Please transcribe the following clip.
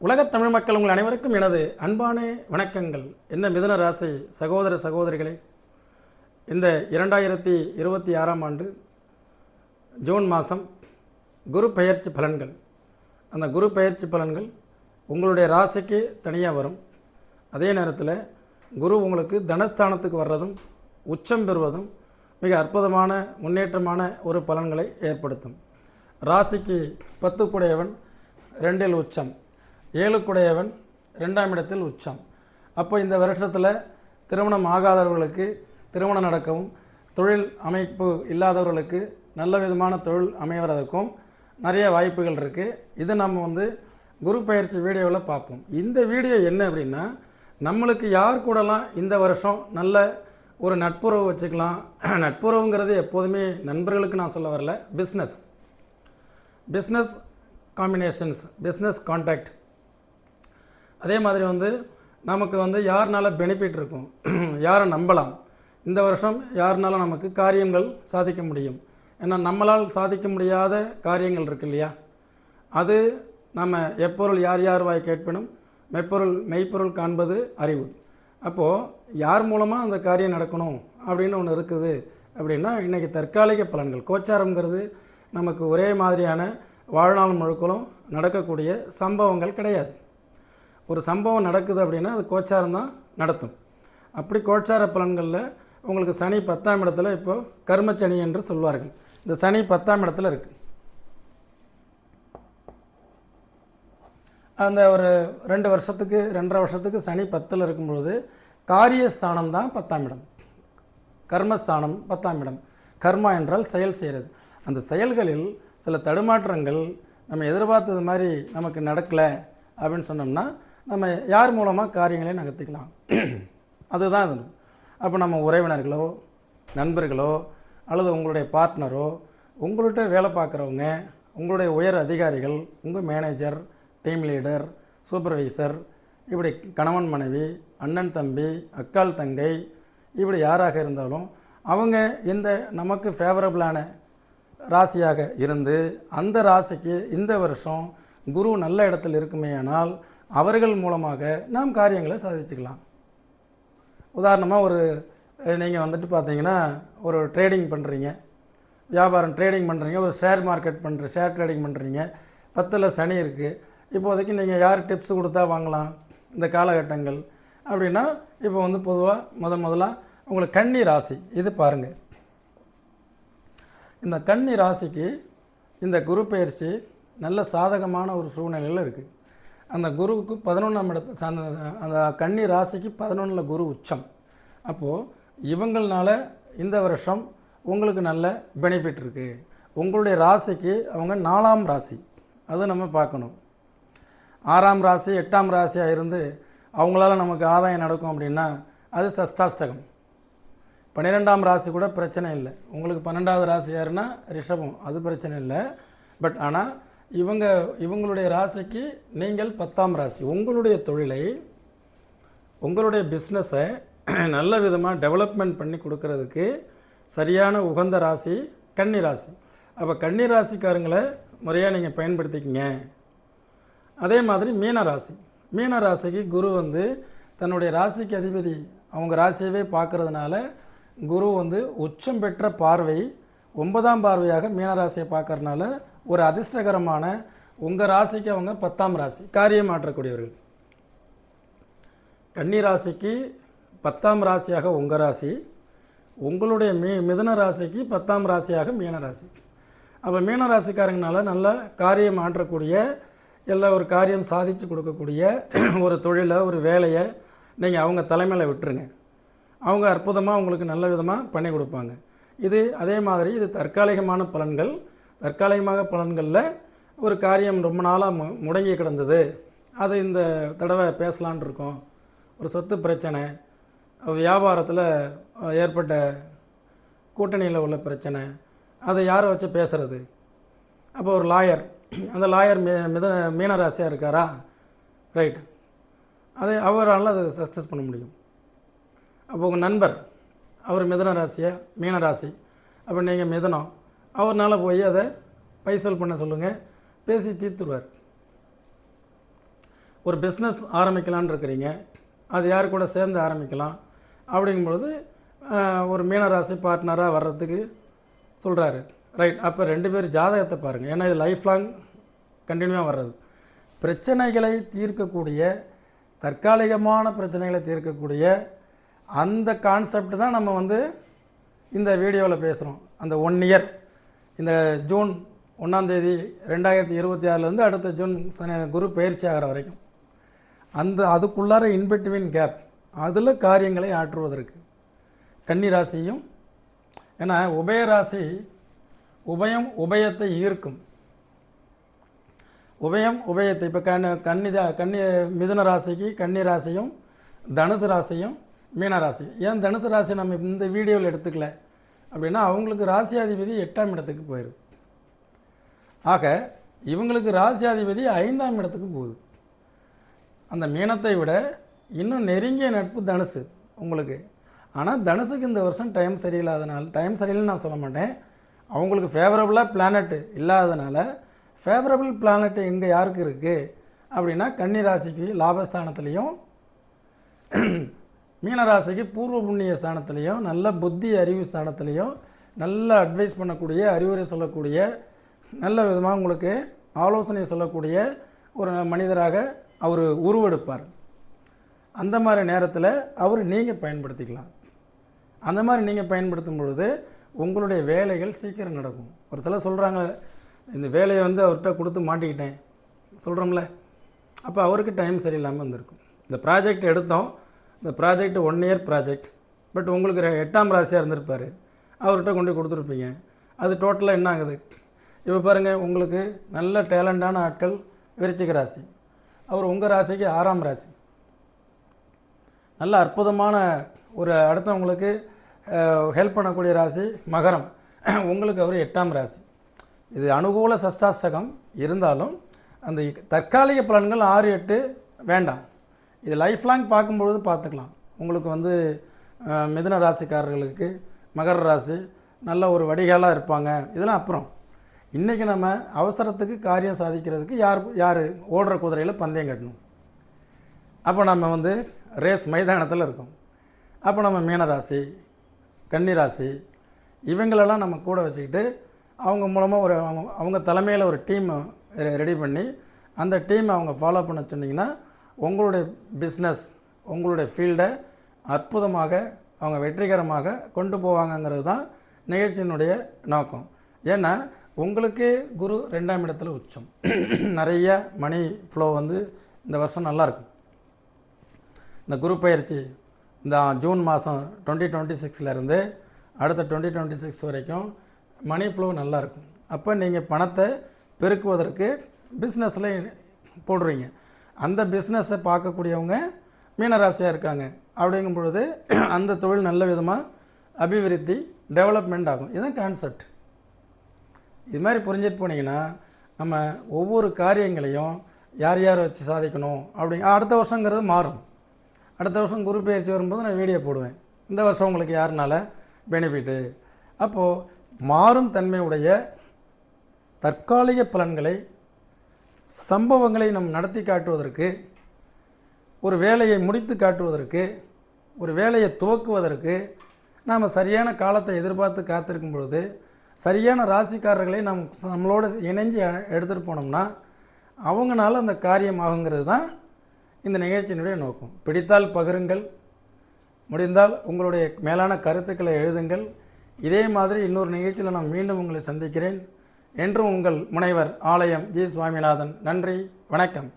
உலகத் தமிழ் மக்கள் உங்கள் அனைவருக்கும் எனது அன்பான வணக்கங்கள். என்ன மிதுன ராசி சகோதர சகோதரிகளே, இந்த 2026ஆம் ஆண்டு ஜூன் மாதம் குரு பெயர்ச்சி பலன்கள், அந்த குரு பெயர்ச்சி பலன்கள் உங்களுடைய ராசிக்கு தனியாக வரும். அதே நேரத்தில் குரு உங்களுக்கு தனஸ்தானத்துக்கு வர்றதும் உச்சம் பெறுவதும் மிக அற்புதமான முன்னேற்றமான ஒரு பலன்களை ஏற்படுத்தும். ராசிக்கு 10 குடையவன் 2இல் உச்சம், 7 குடையவன் 2ஆம் இடத்தில் உச்சம். அப்போ இந்த வருஷத்தில் திருமணம் ஆகாதவர்களுக்கு திருமணம் நடக்கவும், தொழில் அமைப்பு இல்லாதவர்களுக்கு நல்ல விதமான தொழில் அமைவதற்கும் நிறைய வாய்ப்புகள் இருக்குது. இது நம்ம குரு பயிற்சி வீடியோவில் பார்ப்போம். இந்த வீடியோ என்ன அப்படின்னா, நம்மளுக்கு யார் கூடலாம் இந்த வருஷம் நல்ல ஒரு நட்புறவு வச்சுக்கலாம். நட்புறவுங்கிறது எப்போதுமே நண்பர்களுக்கு நான் சொல்ல வரல, பிஸ்னஸ் காம்பினேஷன்ஸ், பிஸ்னஸ் கான்டாக்ட். அதே மாதிரி நமக்கு யாருனால பெனிஃபிட் இருக்கும், யாரை நம்பலாம், இந்த வருஷம் யாருனால நமக்கு காரியங்கள் சாதிக்க முடியும். ஏன்னா நம்மளால் சாதிக்க முடியாத காரியங்கள் இருக்கு இல்லையா, அது நம்ம எப்பொருள் யார் யார் வாய் கேட்பினும் மெய்ப்பொருள் காண்பது அறிவு. அப்போது யார் மூலமாக அந்த காரியம் நடக்கணும் அப்படின்னு ஒன்று இருக்குது அப்படின்னா, இன்றைக்கி தற்காலிக பலன்கள், கோச்சாரங்கிறது நமக்கு ஒரே மாதிரியான வாழ்நாள் முழுக்களும் நடக்கக்கூடிய சம்பவங்கள் கிடையாது. ஒரு சம்பவம் நடக்குது அப்படின்னா அது கோச்சாரம் தான் நடத்தும். அப்படி கோச்சார பலன்களில் உங்களுக்கு சனி 10ஆம் இடத்துல இப்போது கர்மச்சனி என்று சொல்வார்கள். இந்த சனி 10ஆம் இடத்துல இருக்குது. அந்த ஒரு 2 வருஷத்துக்கு 2.5 வருஷத்துக்கு சனி 10ல் இருக்கும்பொழுது காரியஸ்தானம் தான் 10ஆம் இடம், கர்மஸ்தானம் 10ஆம் இடம். கர்மா என்றால் செயல் செய்கிறது. அந்த செயல்களில் சில தடுமாற்றங்கள் நம்ம எதிர்பார்த்தது மாதிரி நமக்கு நடக்கலை அப்படின்னு சொன்னோம்னா, நம்ம யார் மூலமாக காரியங்களையும் நகர்த்திக்கலாம். அதுதான் இது. அப்போ நம்ம உறவினர்களோ நண்பர்களோ அல்லது உங்களுடைய பார்ட்னரோ, உங்கள்கிட்ட வேலை பார்க்குறவங்க, உங்களுடைய உயர் அதிகாரிகள், உங்கள் மேனேஜர், டீம் லீடர், சூப்பர்வைசர், இப்படி கணவன் மனைவி, அண்ணன் தம்பி, அக்கால் தங்கை, இப்படி யாராக இருந்தாலும் அவங்க இந்த நமக்கு ஃபேவரபிளான ராசியாக இருந்து அந்த ராசிக்கு இந்த வருஷம் குரு நல்ல இடத்தில் இருக்குமேயானால் அவர்கள் மூலமாக நாம் காரியங்களை சாதிச்சுக்கலாம். உதாரணமாக நீங்கள் பார்த்தீங்கன்னா ஒரு ட்ரேடிங் பண்ணுறீங்க, வியாபாரம் ட்ரேடிங் பண்ணுறீங்க, ஒரு ஷேர் மார்க்கெட் ஷேர் ட்ரேடிங் பண்ணுறீங்க, 10ல் சனி இருக்குது. இப்போதைக்கு நீங்கள் யார் டிப்ஸ் கொடுத்தா வாங்கலாம் இந்த காலகட்டங்கள் அப்படின்னா, இப்போ பொதுவாக முதலாக உங்களுக்கு கன்னி ராசி இது பாருங்கள். இந்த கன்னி ராசிக்கு இந்த குரு பயிற்சி நல்ல சாதகமான ஒரு சூழ்நிலையில் இருக்குது. அந்த குருவுக்கு 11ஆம் இடத்து அந்த கன்னி ராசிக்கு 11ல் குரு உச்சம். அப்போது இவங்களால இந்த வருஷம் உங்களுக்கு நல்ல பெனிஃபிட் இருக்குது. உங்களுடைய ராசிக்கு அவங்க 4ஆம் ராசி, அது நம்ம பார்க்கணும். 6ஆம் ராசி 8ஆம் ராசியாக இருந்து அவங்களால நமக்கு ஆதாயம் நடக்கும் அப்படின்னா அது சஷ்டாஷ்டகம். 12ஆம் ராசி கூட பிரச்சனை இல்லை. உங்களுக்கு 12வது ராசி யாருன்னா ரிஷபம், அது பிரச்சனை இல்லை. பட் ஆனால் இவங்களுடைய ராசிக்கு நீங்கள் 10ஆம் ராசி, உங்களுடைய தொழிலை, உங்களுடைய பிஸ்னஸை நல்ல விதமாக டெவலப்மெண்ட் பண்ணி கொடுக்கறதுக்கு சரியான உகந்த ராசி கன்னி ராசி. அப்போ கன்னி ராசிக்காரங்களை முறையாக நீங்கள் பயன்படுத்திக்கிங்க. அதே மாதிரி மீன ராசிக்கு குரு தன்னுடைய ராசிக்கு அதிபதி அவங்க ராசியவே பார்க்கறதுனால குரு உச்சம் பெற்ற பார்வை 9ஆம் பார்வையாக மீனராசியை பார்க்கறதுனால ஒரு அதிர்ஷ்டகரமான உங்கள் ராசிக்கு அவங்க 10ஆம் ராசி, காரியம் மாற்றக்கூடியவர்கள். கன்னி ராசிக்கு 10ஆம் ராசியாக உங்கள் ராசி, உங்களுடைய மிதுன ராசிக்கு 10ஆம் ராசியாக மீனராசி. அப்போ மீனராசிக்காரங்கனால நல்ல காரியம் மாற்றக்கூடிய, எல்லா ஒரு காரியம் சாதித்து கொடுக்கக்கூடிய ஒரு தொழிலை, ஒரு வேலையை நீங்கள் அவங்க தலைமையில் விட்டுருங்க. அவங்க அற்புதமாக உங்களுக்கு நல்ல விதமாக பண்ணி கொடுப்பாங்க. அதே மாதிரி இது தற்காலிகமான பலன்கள். தற்காலிகமாக பலன்களில் ஒரு காரியம் ரொம்ப நாளாக முடங்கி கிடந்தது, அது இந்த தடவை பேசலான் இருக்கோம். ஒரு சொத்து பிரச்சனை, வியாபாரத்தில் ஏற்பட்ட கூட்டணியில் உள்ள பிரச்சனை, அதை யாரை வச்சு பேசுகிறது. அப்போ ஒரு லாயர், அந்த லாயர் மீனராசியாக இருக்காரா, ரைட், அவரால் அதை சக்ஸஸ் பண்ண முடியும். அப்போ உங்கள் நண்பர் அவர் மிதுன ராசியா மீனராசி, அப்போ நீங்கள் மிதுனம், அவர்னால் போய் அதை பைசல் பண்ண சொல்லுங்கள், பேசி தீர்த்துருவார். ஒரு பிஸ்னஸ் ஆரம்பிக்கலான்னு இருக்கிறீங்க, அது யார் கூட சேர்ந்து ஆரம்பிக்கலாம் அப்படிங்கும்பொழுது ஒரு மீனராசி பார்ட்னராக வர்றதுக்கு சொல்கிறாரு. ரைட், அப்போ 2 பேர் ஜாதகத்தை பாருங்கள். ஏன்னா இது லைஃப் லாங் கண்டினியூவாக வர்றது. பிரச்சனைகளை தீர்க்கக்கூடிய, தற்காலிகமான பிரச்சனைகளை தீர்க்கக்கூடிய அந்த கான்செப்ட் தான் நம்ம வந்து இந்த வீடியோவில் பேசுகிறோம். அந்த 1 இயர், இந்த ஜூன் 1ஆம் தேதி 2026 அடுத்த ஜூன் குரு பயிற்சி ஆகிற வரைக்கும் அதுக்குள்ளார இன்பிட்வீன் கேப், அதில் காரியங்களை ஆற்றுவதற்கு கன்னி ராசியும், ஏன்னா உபயராசி உபயம் உபயத்தை ஈர்க்கும். உபயம் உபயத்தை இப்போ கன்னி மிதுன ராசிக்கு கன்னி ராசியும் தனுசு ராசியும் மீன ராசி. ஏன் தனுசு ராசி நம்ம இந்த வீடியோவில் எடுத்துக்கல அப்படின்னா அவங்களுக்கு ராசியாதிபதி 8ஆம் இடத்துக்கு போயிடும். ஆக இவங்களுக்கு ராசியாதிபதி 5ஆம் இடத்துக்கு போகுது. அந்த மீனத்தை விட இன்னும் நெருங்கிய நட்பு தனுசு உங்களுக்கு. ஆனால் தனுசுக்கு இந்த வருஷம் டைம் சரியில்லாதனால, டைம் சரியில்லைன்னு நான் சொல்ல மாட்டேன், அவங்களுக்கு ஃபேவரபுளாக பிளானட்டு இல்லாதனால, ஃபேவரபிள் பிளானட்டு எங்கே யாருக்கு இருக்குது அப்படின்னா கன்னி ராசிக்கு லாபஸ்தானத்துலேயும் மீனராசிக்கு பூர்வ புண்ணிய ஸ்தானத்துலேயும் நல்ல புத்தி அறிவு ஸ்தானத்துலேயும் நல்ல அட்வைஸ் பண்ணக்கூடிய, அறிவுரை சொல்லக்கூடிய, நல்ல விதமாக உங்களுக்கு ஆலோசனை சொல்லக்கூடிய ஒரு மனிதராக அவர் உருவெடுப்பார். அந்த மாதிரி நேரத்தில் அவர் நீங்கள் பயன்படுத்திக்கலாம். அந்த மாதிரி நீங்கள் பயன்படுத்தும் பொழுது உங்களுடைய வேலைகள் சீக்கிரம் நடக்கும். ஒரு சிலர் சொல்கிறாங்க, இந்த வேலையை வந்து அவர்கிட்ட கொடுத்து மாட்டிக்கிட்டேன் சொல்கிறோம்ல, அப்போ அவருக்கு டைம் சரியில்லாமல் வந்திருக்கும். இந்த ப்ராஜெக்ட் எடுத்தோம், இந்த ப்ராஜெக்ட் 1 இயர் ப்ராஜெக்ட், பட் உங்களுக்கு 8ஆம் ராசியாக இருந்திருப்பார், அவர்கிட்ட கொண்டு கொடுத்துருப்பீங்க. அது டோட்டலாக என்ன ஆகுது? இப்போ பாருங்கள், உங்களுக்கு நல்ல டேலண்டான ஆட்கள் விருச்சிக ராசி, அவர் உங்கள் ராசிக்கு 6ஆம் ராசி, நல்ல அற்புதமான ஒரு அடுத்தவங்களுக்கு ஹெல்ப் பண்ணக்கூடிய ராசி மகரம், உங்களுக்கு அவர் 8ஆம் ராசி. இது அனுகூல சஷ்டாஷ்டகம் இருந்தாலும் அந்த தற்காலிக பலன்கள் 6, 8 வேண்டாம். இது லைஃப் லாங் பார்க்கும்பொழுது பார்த்துக்கலாம். உங்களுக்கு வந்து மிதுன ராசிக்காரர்களுக்கு மகர ராசி நல்ல ஒரு வடிகாலாக இருப்பாங்க. இதெல்லாம் அப்புறம். இன்றைக்கி நம்ம அவசரத்துக்கு காரியம் சாதிக்கிறதுக்கு யார் ஓடுற குதிரையில் பந்தயம் கட்டணும். அப்போ நம்ம வந்து ரேஸ் மைதானத்தில் இருக்கோம். அப்போ நம்ம மீனராசி கன்னிராசி இவங்களெல்லாம் நம்ம கூட வச்சுக்கிட்டு அவங்க மூலமாக அவங்க தலைமையில் ஒரு டீம் ரெடி பண்ணி அந்த டீமை அவங்க ஃபாலோ பண்ண சொன்னிங்கன்னா உங்களுடைய பிஸ்னஸ், உங்களுடைய ஃபீல்டை அற்புதமாக அவங்க வெற்றிகரமாக கொண்டு போவாங்கங்கிறது தான் நிகழ்ச்சியினுடைய நோக்கம். ஏன்னா உங்களுக்கு குரு 2ஆம் இடத்துல உச்சம், நிறைய மணி ஃப்ளோ வந்து இந்த வருஷம் நல்லாயிருக்கும். இந்த குரு பயிற்சி இந்த ஜூன் மாதம் 2026 அடுத்த 2026 வரைக்கும் மணி ஃப்ளோ நல்லாயிருக்கும். அப்போ நீங்கள் பணத்தை பெருக்குவதற்கு பிஸ்னஸில் போடுறீங்க. அந்த பிஸ்னஸை பார்க்கக்கூடியவங்க மீனராசியாக இருக்காங்க. அப்படிங்கும் பொழுது அந்த தொழில் நல்ல விதமாக அபிவிருத்தி டெவலப்மெண்ட் ஆகும். இதுதான் கான்செப்ட். இது மாதிரி புரிஞ்சிட்டு போனீங்கன்னா நம்ம ஒவ்வொரு காரியங்களையும் யார் யார் வச்சு சாதிக்கணும் அடுத்த வருஷங்கிறது மாறும். அடுத்த வருஷம் குரு பயிற்சி வரும்போது நான் வீடியோ போடுவேன், இந்த வருஷம் உங்களுக்கு யாருனால பெனிஃபிட்டு. அப்போது மாறும் தன்மையுடைய தற்காலிக பலன்களை, சம்பவங்களை நம் நடத்தி காட்டுவதற்கு, ஒரு வேலையை முடித்து காட்டுவதற்கு, ஒரு வேலையை துவக்குவதற்கு நாம் சரியான காலத்தை எதிர்பார்த்து காத்திருக்கும் பொழுது சரியான ராசிக்காரர்களை நம்மளோட இணைஞ்சு எடுத்துகிட்டு போனோம்னா அவங்களால அந்த காரியம் ஆகுங்கிறது தான் இந்த நிகழ்ச்சியினுடைய நோக்கம். பிடித்தால் பகிருங்கள், முடிந்தால் உங்களுடைய மேலான கருத்துக்களை எழுதுங்கள். இதே மாதிரி இன்னொரு நிகழ்ச்சியில் நான் மீண்டும் உங்களை சந்திக்கிறேன். என்றும் உங்கள் முனைவர் ஆலயம் ஜி. சுவாமிநாதன். நன்றி, வணக்கம்.